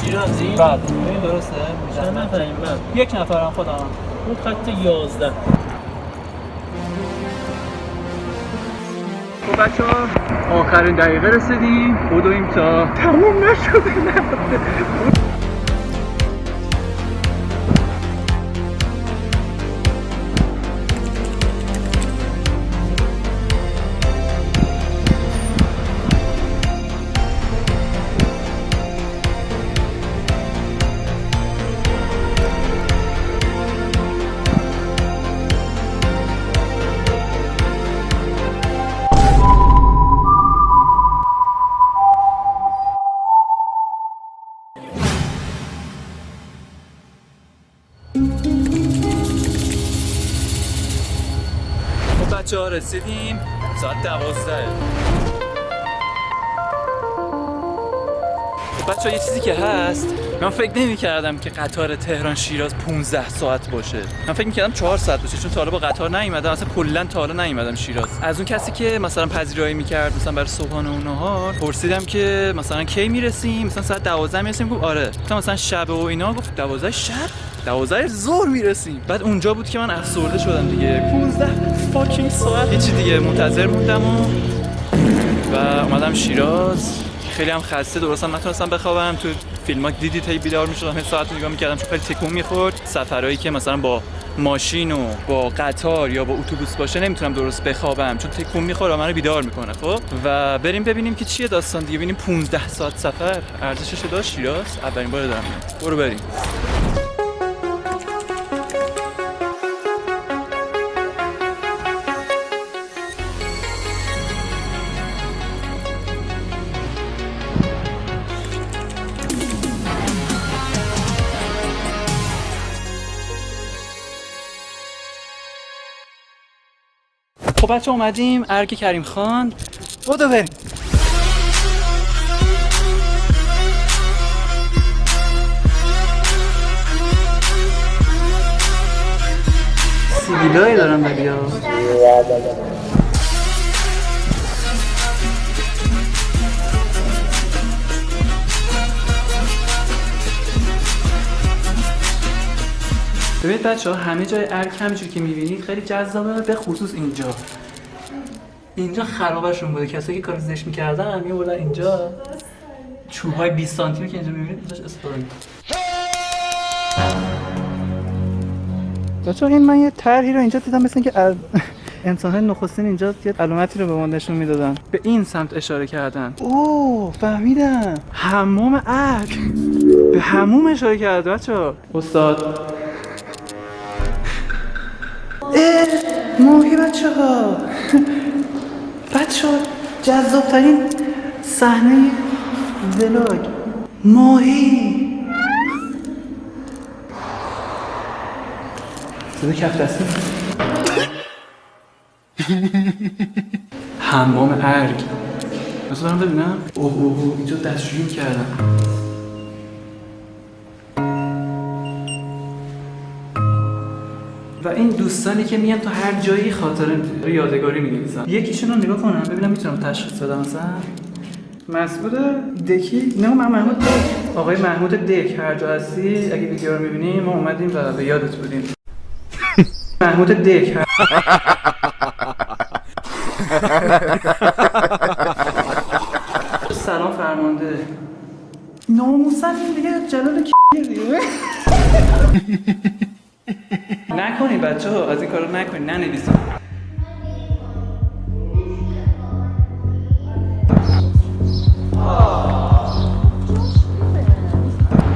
شیرازی؟ بله. این درسته؟ چند نفریم من؟ یک نفرم خودم. اون خط 11. خب بچه ها آخرین دقیقه رسیدیم. بدویم تا تموم نشده. خب بچه ها رسیدیم ساعت 12. خب بچه ها یه چیزی که هست، من فکر نمی کردم که قطار تهران شیراز 15 ساعت باشه. من فکر می کردم 4 ساعت باشه، چون تا حالا با قطار نیومدم، اصلا کلا تا حالا نیومدم شیراز. از اون کسی که مثلا پذیرایی میکرد مثلا برای صبحانه و نهار پرسیدم که مثلا کی میرسیم، مثلا ساعت 12 میرسیم. گفت آره. گفتم مثلا شب و اینا. گفت 12 شب، 12 ظهر میرسیم. بعد اونجا بود که من افسرده شدم دیگه. 15 فاکینگ ساعت هیچی دیگه منتظر موندم و اومدم شیراز. خیلی هم خسته، درست هم نتونستم بخوابم. تو فیلم‌ها دیدید هی بیدار می‌شدم، هی ساعت نگاه می‌کردم چون خیلی تکون می‌خورد. سفرهایی که مثلا با ماشین و با قطار یا با اتوبوس باشه نمیتونم درست بخوابم چون تکون می‌خوره و منو بیدار می‌کنه. خب و بریم ببینیم که چیه داستان دیگه. ببینیم 15 ساعت سفر ارزشش داشت شیراز. اولین بار دارم. برو بریم. خب بچه اومدیم ارگ کریم خان. بودو بریم. سیبیلایی دارم ولی ها. ببینید بچه ها همه جای ارگ همینجوری که میبینید خیلی جذابه، به خصوص اینجا خرابشون بوده. کسایی که کار زشت میکردن میبردن اینجا چوب‌های 20 سانتی که اینجا میبینید اینجاش استفاده می‌کنن. بچه‌ها این من یه طرحی رو اینجا دیدم، مثل اینکه انسان‌های نخستین اینجا یه علامتی رو به ما نشون میدادن، به این سمت اشاره کردن. اوه فهمیدم، حمام ارگ. به حموم اشاره کرد بچه‌ها. استاد ماهی بچه‌ها. جذاب‌ترین صحنه ولاگ ماهی. صدا کف دستی. حمام ارگ. بذار برم ببینم. اوه اینجا دستشویی کردن. و این دوستانی که میان تا هر جایی خاطره یادگاری می‌نویسن. یکیشون رو نگاه کنم ببینم میتونم تشخیص بدم. مثلا مسعود دکی، نه من محمود دک. آقای محمود دک، هر جا هستی اگه ویدیو رو می‌بینی ما اومدیم و به یادت بودیم. محمود دک. سلام فرمانده. ناموسن این دیگه جلال کیه دیگه. نکنید بچه ها، از این کار رو نکنید، ننویسید.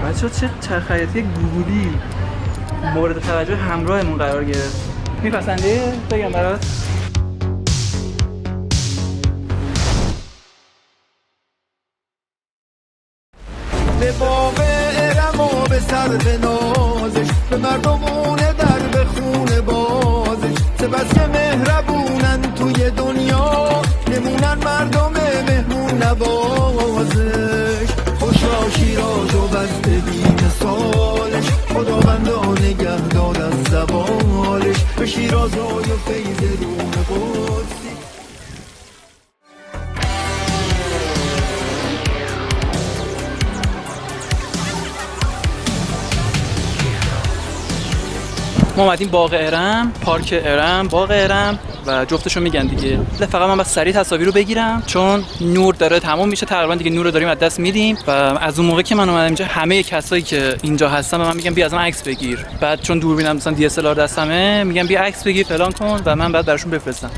بچه ها چه چرخیاتی گوگلی مورد توجه همراهمون قرار گرفت. میپسندی؟ بگم برات. به باغ ارم و به سر به نازش، به مردمونه در به خونه بازش، سپس که مهربونن توی دنیا، نمونن مردم مهمون نوازش. خوشا شیراز و بسته بی مثالش، خداوندا نگهدار از زوالش. رازای فیض روح قدسی. ما اومدیم باغ ارم، پارک ارم، باغ ارم و جفتشو میگن دیگه. فقط من بس سریع تصاویر رو بگیرم چون نور داره تموم میشه، تقریبا دیگه نور رو داریم از دست میدیم و از اون موقع که من اومدم اینجا همه کسایی که اینجا هستن به من میگن بیا از من عکس بگیر. بعد چون دوربینم مثلا DSLR دستمه میگن بیا عکس بگیر فلان کن و من بعد براشون بفرستم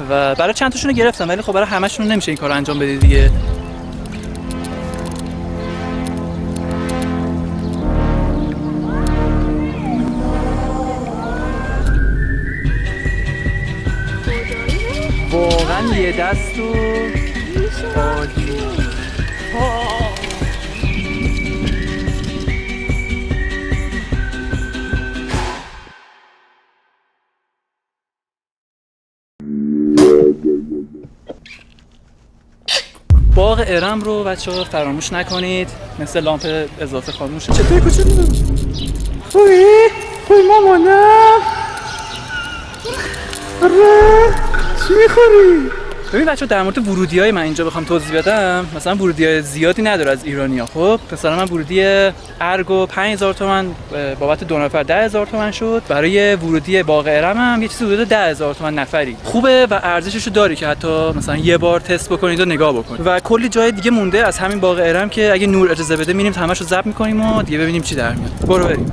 و برای چند تاشون گرفتم، ولی خب برای همشون نمیشه این کارو انجام بدی دیگه. واقعا یه دست و عالی. باغ ارم رو بچه‌ها فراموش نکنید، مثل لامپ اضافه خاموشه. چطوری کوچولو؟ خوبی مامانم؟ آره چی میخوری؟ ببین بچه در مورد ورودی‌های من اینجا بخوام توضیح بدم، مثلا ورودی‌های زیادی نداره از ایرانی‌ها. خب مثلا من ورودی ارگو 5000 تومان بابت 2 نفر 10000 تومان شد. برای ورودی باغ ارم هم یه چیزی حدود 10000 تومان نفری. خوبه و ارزششو داره که حتی مثلا یه بار تست بکنید و نگاه بکنید. و کلی جای دیگه مونده از همین باغ ارم که اگه نور اجازه بده میریم همه‌شو ضبط می‌کنیم و دیگه ببینیم چی در میاد. برو بریم.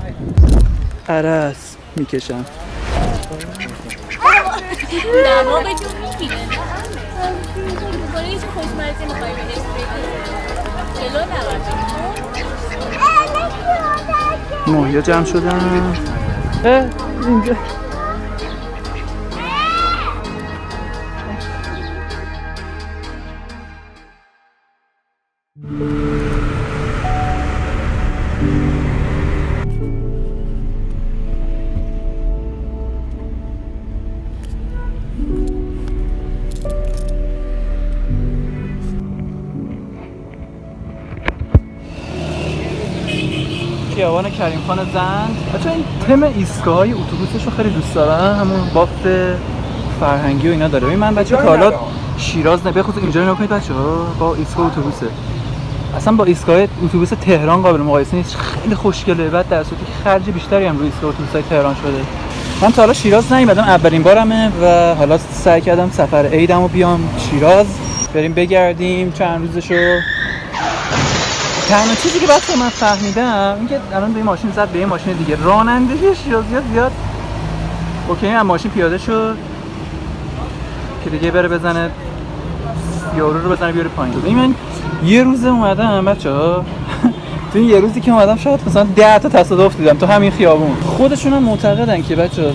عرس میکشم. دماغ جو میگیره دوباره یه چه خوشمزه میخوایی بهش بگیره جلو نبرد ماهیا جمع شدن. اینجا خیابان کریم خان زند. بچه‌ها این تم ایستگاه‌های اتوبوسش رو خیلی دوست دارم، همون بافت فرهنگی و اینا داره. ببین من بچه‌ها تا حالا شیراز بخصوص اینجا رو نکنید بچه‌ها، با ایستگاه اتوبوسه اصلا با ایستگاه اتوبوس تهران قابل مقایسه نیست، خیلی خوشگله. بعد در صورتی خرج بیشتری هم روی ایستگاه اتوبوس‌های تهران شده. من تا حالا شیراز نیومدم، اولین بارمه و حالا سعی کردم سفر عیدمو بیام شیراز، بریم بگردیم چند روزشو. تنها چیزی که بچه‌ها من فهمیدم این که الان به این ماشین زد به این ماشین دیگه، رانندگی شیرازی‌ها زیاد اوکی، هم ماشین پیاده شد که دیگه بره بزنه یارو رو بزنه بیاره پایین. ببین من یه روز اومدم بچه‌ها تو این یه روزی که اومدم شاید مثلا 10 تا تصادف دیدم تو همین خیابون. خودشون هم معتقدن که بچه‌ها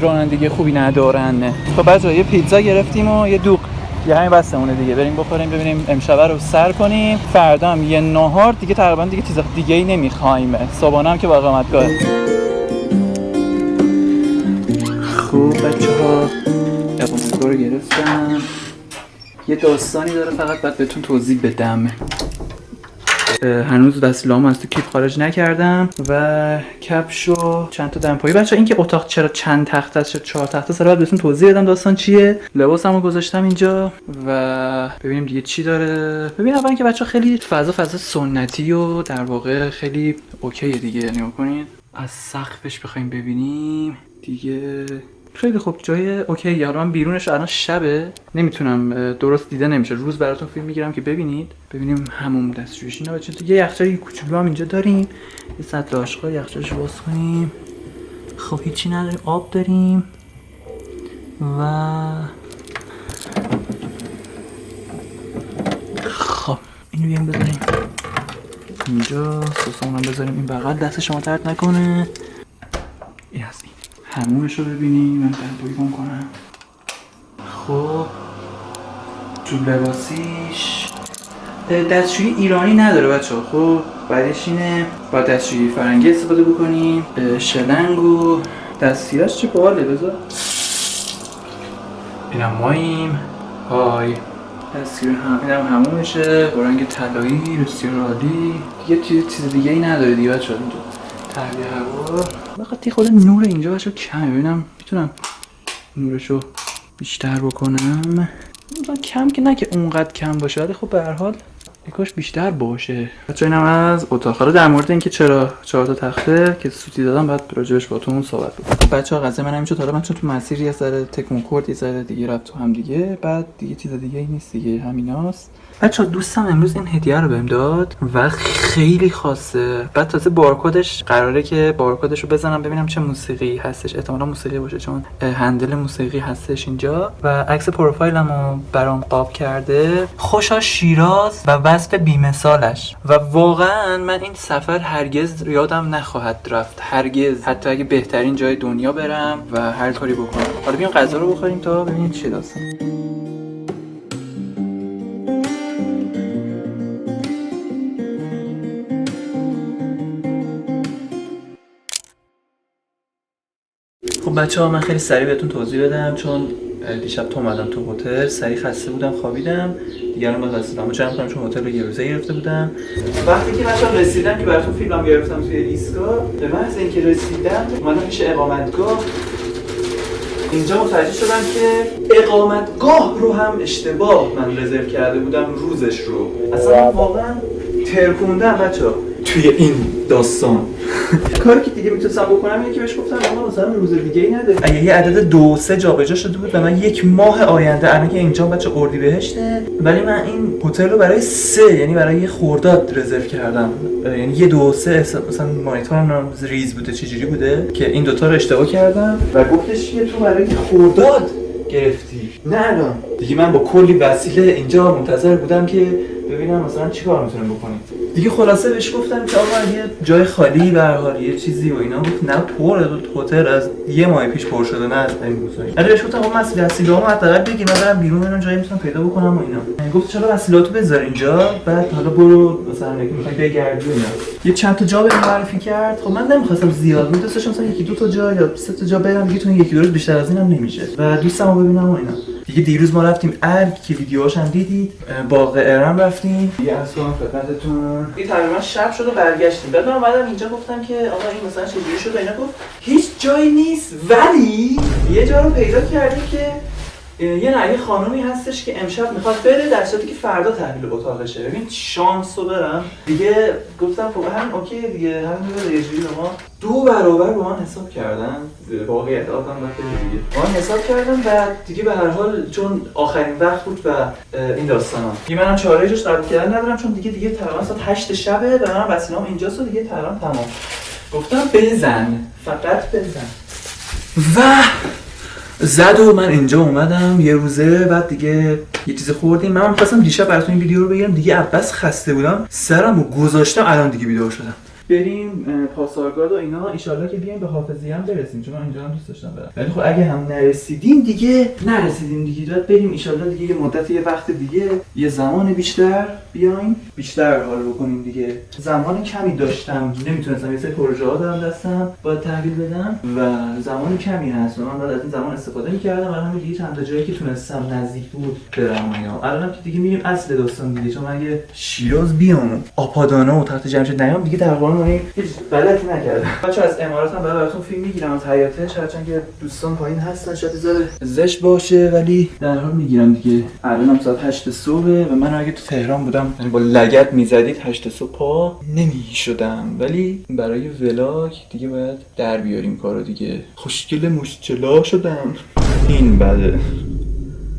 رانندگی خوبی ندارن. خب بچه‌ها یه پیتزا گرفتیم و یه دوغ، یه همین بسمونه دیگه، بریم بخوریم ببینیم امشب رو سر کنیم، فردا هم یه نهار دیگه، تقریبا دیگه چیز دیگه‌ای نمی‌خوایم، صبحانه هم که با اقامتگاه. خوب بچه‌ها اقامتگاه رو گرفتم، یه داستانی داره فقط بعد بهتون توضیح بدم. هنوز وسیله‌ام از تو کیف خارج نکردم و کفش و چند تا دمپایی. بچه‌ها این که اتاق چرا چند تخته است، 4 تخته است، بعد بهتون توضیح بدم داستان چیه. لباسمو گذاشتم اینجا و ببینیم دیگه چی داره. ببین اولا که بچه‌ها خیلی فضا سنتی و در واقع خیلی اوکیه دیگه. نگاه کنید از سقفش بخوایم ببینیم دیگه خیلی خوب جای اوکی. حالا من بیرونش الان شبه نمیتونم درست دیده نمیشه، روز براتون فیلم میگیرم که ببینید. ببینیم همون دستشویش اینا بچه‌ها. یه یخچال کوچولو هم اینجا داریم، یه سطل آشغال یخچالش باز کنیم. خب هیچی نداریم، آب داریم و خب اینو بیایم بذاریم اینجا، سسمون هم بذاریم این بغل، دست شما درد نکنه. این از این همونش رو ببینیم، من دمپایی کن کنم. خب جوب لباسیش دستشویی ایرانی نداره بچه ها. خب بعدش اینه با دستشویی فرنگی استفاده بکنیم. شلنگ و دستیراش چه باله، بذار اینم ماییم. های دستگیر اینم همونشه با رنگ طلایی، بسیار عالی. دیگه چیز دیگه ای نداره دیگه بچه ها. اینجا تهویه هوا فقط خود نور اینجا بچه ها کمه. ببینم میتونم نورشو بیشتر بکنم. کم که نه که اونقدر کم باشه، ولی خب به هر حال یکاش بیشتر باشه. بچه‌ها اینم از اتاق. حالا در مورد اینکه چرا 4 تا تخته که سوتی دادم بعد راجبش باهاتون صحبت بکنم. بچه‌ها قضیه من همین شد. حالا من چون تو مسیر یه ذره تکون خورد، یه ذره دیگه رفت تو هم دیگه، بعد دیگه چیز دیگه ای نیست دیگه، همیناست. بچه‌ها دوستم امروز این هدیه رو بهم داد و خیلی خاصه. بعد تازه بارکدش قراره که بارکدش رو بزنم ببینم چه موسیقی هستش. احتمالاً موسیقی باشه چون هندل موسیقی هستش اینجا و عکس پروفایلمو برام قاب کرده. خوشا شیراز و وصف بی‌مثالش. و واقعا من این سفر هرگز یادم نخواهد رفت، هرگز، حتی اگه بهترین جای دنیا برم و هر کاری بکنم. حالا بیایم غذا رو بخوریم تا ببینید چی داستان. خب بچه‌ها من خیلی سریع بهتون توضیح بدم چون دیشب تو اومدم تو هتل، سریع خسته بودم خوابیدم، دیگه الان باید رسیدم جمع کنم چون هتل رو یه روزه گرفته بودم. وقتی که بچه‌ها رسیدم که براتون فیلمم گرفتم توی ایستگاه، به محض اینکه رسیدم اومدم پیش اقامتگاه، اینجا متوجه شدم که اقامتگاه رو هم اشتباه من رزرو کرده بودم، روزش رو. اصلا واقعا ترکوندم بچه‌ها توی این داستان. کاری که دیگه میتونستم بکنم اینه که بهش گفتم آقا مثلا روز دیگه ای نده. اگه یه عدد 2 3 جابجا شده بود و من یک ماه آینده، الان که اینجا بچه اردیبهشته، ولی من این هتل رو برای 3 یعنی برای یه خرداد رزرو کردم. یعنی یه 2 3 مثلا مانیتورم ریز بوده چجوری بوده که این دوتا رو اشتباه کردم و گفتش که تو برای خرداد گرفتی نه الان. دیگه من با کلی وسیله اینجا منتظر بودم که ببینم مثلا چیکار میتونم بکنیم دیگه. خلاصه بهش گفتم که آقا یه جای خالی به هر حال یه چیزی و اینا. گفت نه پر هتل از یه ماه پیش پر شده، نه از این روزایی. ولی بهش گفتم آقا وسیله‌امو حداقل بگیر، من برم بیرون ببینم جایی میتونم پیدا بکنم و اینا. گفت چرا وسیله‌اتو بذار اینجا، بعد حالا برو مثلا اگه میخوای بگردی اینا. یه چند تا جا به معرفی کرد. خب من نمیخواستم زیاد، من دوست داشتم مثلا 1 2 تا جا یا 3 تا جا برم دیگه، تو این 1 2 روز بیشتر از اینم نمیشه و دوستمو ببینم و اینا. دیگه دیروز ما رفتیم ارگ که ویدیوهاش هم دیدید، باغ ارم رفتیم. دیگه اصلا خدمتتون دیگه تقریبا شب شد و برگشتیم. بعد من اومدم اینجا گفتم که آقا این مثلا چجوری شد اینا. گفت هیچ جایی نیست ولی یه جا رو پیدا کردیم که یه خانومی هستش که امشب میخواد بره در صورتی که فردا تحویل اتاقشه. ببین شانس رو برم دیگه. گفتم خب همین اوکی دیگه، همین بره. یه جوری به ما 2 برابر با من حساب کردن، واقعیت آدم وقت دیگه با من حساب کردن و دیگه به هر حال چون آخرین وقت بود و این داستانا دیگه منم چاره جوش قبول کردن ندارم چون دیگه تقریبا ساعت 8 شبه و منم وسیله‌ام اینجاست و دیگه تقریبا تمام. گفتم بزن، فقط بزن. و زد و من اینجا اومدم یه روزه. بعد دیگه یه چیز خوردیم. من می‌خواستم دیشب براتون این ویدیو رو بگیرم دیگه، عباس خسته بودم سرمو گذاشتم، الان دیگه بیدار شدم. بریم پاسارگاد و اینا، ان شاءالله که بیایم به حافظی هم برسیم چون من اینجا هم دوست داشتم برم. ولی خب اگه هم نرسیدیم دیگه بعد بریم ان شاءالله دیگه یه مدت، یه وقت دیگه، یه زمان بیشتر بیایم، بیشتر حال بکنیم دیگه. زمان کمی داشتم، نمیتونستم، یه سری پروژه ها دارم دستم باید تحویل بدم و زمان کمی هست و من باید از این زمان استفاده می‌کردم. الان هم دیگه چند تا جایی که تونستم نزدیک بود برم اینا. الانم که دیگه میریم اصل داستان دیگه، چون اگه شیراز بیام، آپادانا و تخت جمشید نیام دیگه تقریبا من هیچ غلطی نکردم. بچه‌ها از امارات هم براتون فیلم میگیرم از حیاتش، هرچند که دوستان پایین هستن شاید زره زشت باشه ولی در حال میگیرم دیگه. الانم ساعت 8 صبح و من اگه تو تهران بودم یعنی با لگد میزدید 8 صبح پا نمیشدم، ولی برای ولاگ دیگه باید در بیاریم کارو دیگه. خوشگل مشکلا شدم. این بده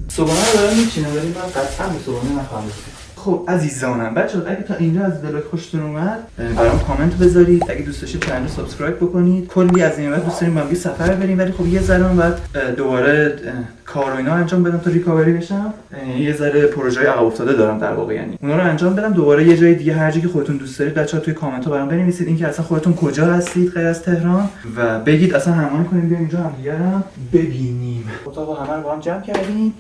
صبحانه رو دارم میچینم ولی من قطعا به صبحانه نخواهم رسید. خب عزیزانم بچه‌ها اگه تا اینجا از ولاگ خوشتون اومد برام کامنت بذارید. اگه دوست داشتید کانال رو سابسکرایب بکنید. کلی از این بعد دوست داریم با هم سفر بریم ولی خب یه ذره من بعد دوباره کار و اینا انجام بدم تا ریکاوری بشم. یه ذره پروژه‌های عقب افتاده دارم در واقع، یعنی اونا رو انجام بدم دوباره یه جای دیگه. هر جایی که خودتون دوست دارید بچه‌ها توی کامنت ها برام بنویسید اینکه اصلا خودتون کجا هستید غیر از تهران و بگید اصلا هماهنگ کنیم بیایم اینجا همدیگه رو ببینیم. اتاقو همه رو با هم جمع کردیم.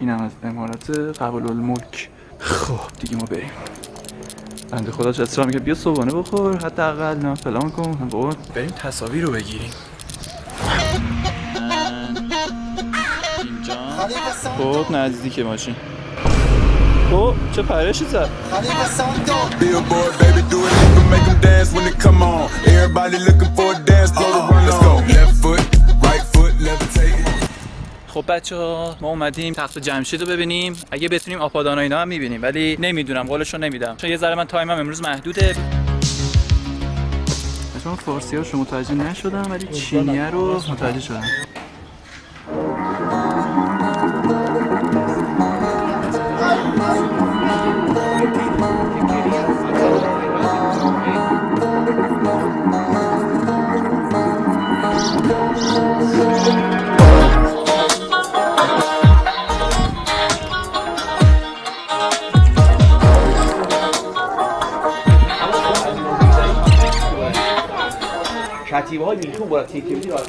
اینم از امارات قبل الملک. خب دیگه ما بریم. بنده خداش اصرار میگه بیا صبحانه بخور حداقل نه فلان کن. بابا بریم تصاویر رو بگیریم. اینجا خب نزدیک ماشین. او چه پرشی زد. Billboard, baby, do it, nigga, make them dance when it come on. Everybody looking for a dance floor to run. Let's go. Left foot, right foot, levitate. خب بچه‌ها ما اومدیم تخت جمشید رو ببینیم. اگه بتونیم آپادانا اینا هم می‌بینیم ولی نمیدونم قولشو نمیدم چون یه ذره من تایمم امروز محدوده. مثلا فارسی‌هاشو متوجه نشدم ولی چینیه رو متوجه شدم. کتیبه‌های میلیتون باید تیکیبی را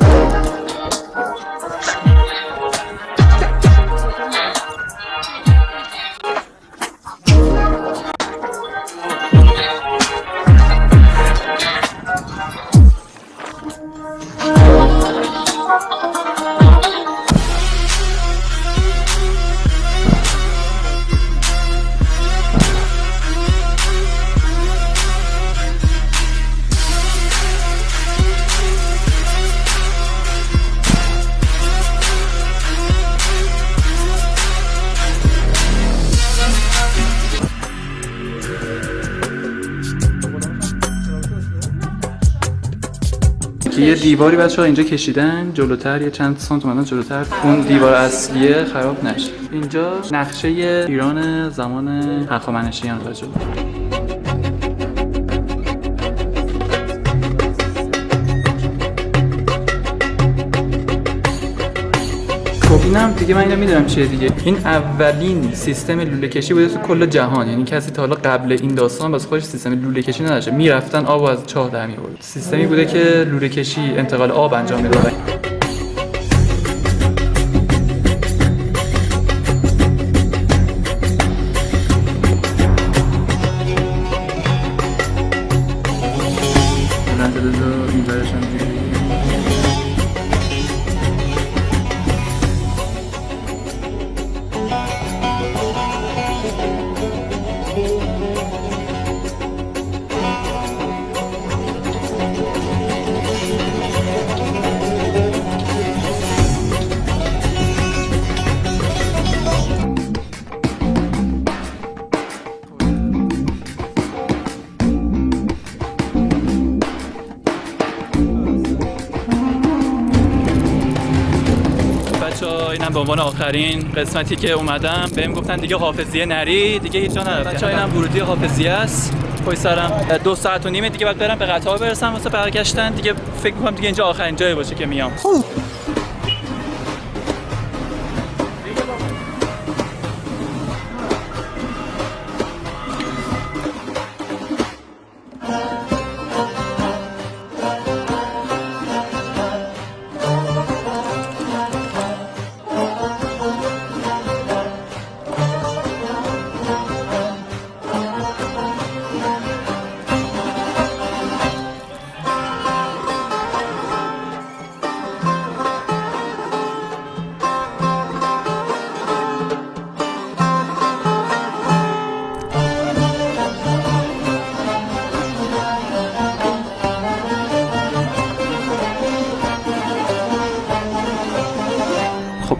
یه دیواری بچه‌ها اینجا کشیدن جلوتر یه چند سانت اومدن جلوتر اون دیوار اصلیه خراب نشه. اینجا نقشه ایران زمان هخامنشیان بچه. خب اینم دیگه من اینو میدونم چیه دیگه. این اولین سیستم لوله کشی بوده تو کل جهان، یعنی کسی تا حالا قبل این داستان واسه خودش سیستم لوله کشی نداشته. میرفتن آب از چاه در می‌آورد. سیستمی بوده که لوله کشی انتقال آب انجام میداد. اینم به عنوان آخرین قسمتی که اومدم بهم گفتن دیگه حافظیه نری دیگه هیچ جا نرفتی. بچه‌ها اینم ورودی حافظیه است. پای سرم 2 ساعت و نیمه دیگه بعد برم به قطار برسم واسه برگشتن دیگه. فکر می‌کنم دیگه اینجا آخرین جایی باشه که میام.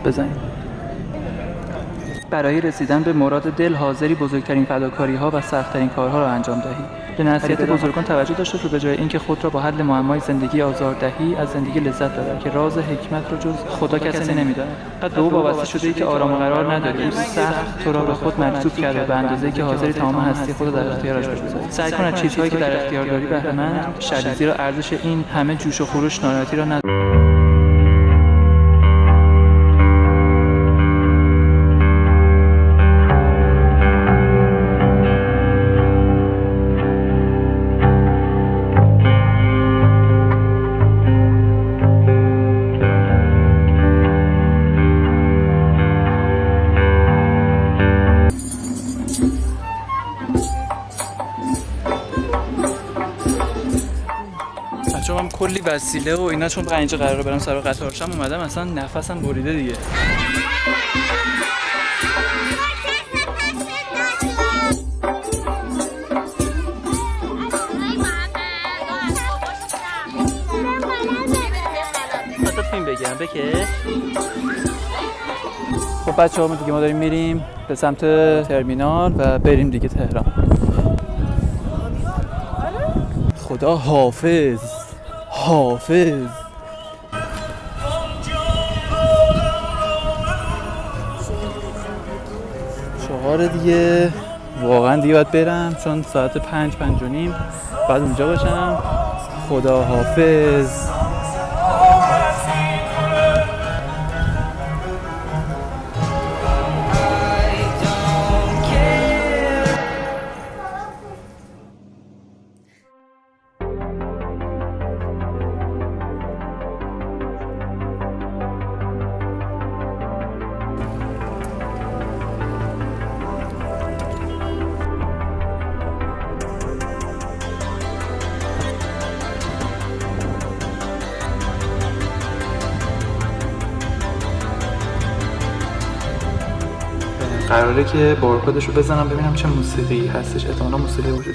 بزنید. برای رسیدن به مراد دل حاضری بزرگترین فداکاری‌ها و سخت‌ترین کارها را انجام دهی. به نصیحت بزرگان توجه داشته شو به جای اینکه خود را با حل معمای زندگی آزار دهی از زندگی لذت ببر که راز حکمت را جز خدا کسی نمی‌داند. قد به او وابسته شده‌ای که آرام و قرار نداری. سخت تو را به خود مجذوب کرده به اندازه‌ای که حاضری تمام هستی خود را در اختیارش بگذاری. سعی کن از چیزهایی که در اختیار داری بهره مند شوی زیرا ارزش این همه جوش و خروش ناراحتی را ندارد. چون من کلی وسیله و اینا، چون اینجا قراره برم سر قطارشم اومدم اصلا نفسم بریده دیگه. واسه فیلم بگیرم بکش. خب بچه‌ها ما دیگه داریم میریم به سمت ترمینال و بریم دیگه تهران. خدا حافظ. حافظ. چهار دیگه واقعا دیگه باید برم چون ساعت 5:05 بعد اونجا باشم. خدا حافظ. قراره که بارکدش رو بزنم ببینم چه موسیقی هستش، احتمالا موسیقی باشه.